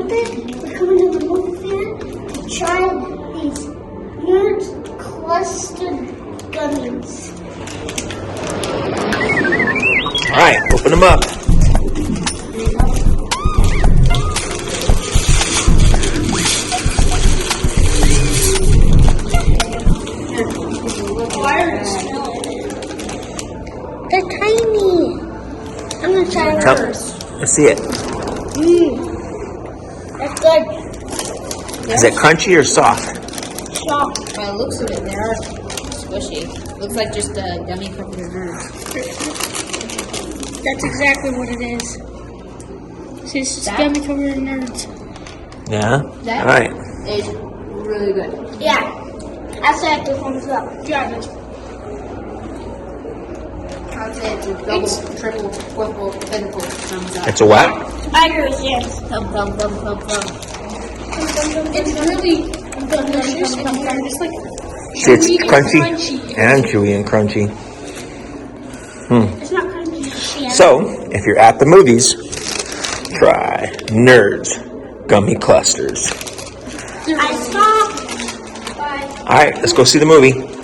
with it, we're coming to the movie theater to try these Nerds Clustered Gummies. All right, open them up. They're tiny. I'm gonna try it first. Let's see it. That's good. Is it crunchy or soft? Soft. By the looks of it, they are squishy. Looks like just a gummy covered in nerds. That's exactly what it is. See, it's just gummy covered in nerds. Yeah. That All right. is really good. Yeah. I said this one's up. Yeah, it is. I would say it's a double, triple, quadruple, pinnacle thumbs up. It's a what? I agree with you. Thumb, thumb, thumb, thumb, thumb. It's really delicious and just like See, it's chewy and crunchy crunchy. and chewy and crunchy. It's not crunchy. So, if you're at the movies, try Nerds Gummy Clusters. I saw. Bye. All right, let's go see the movie.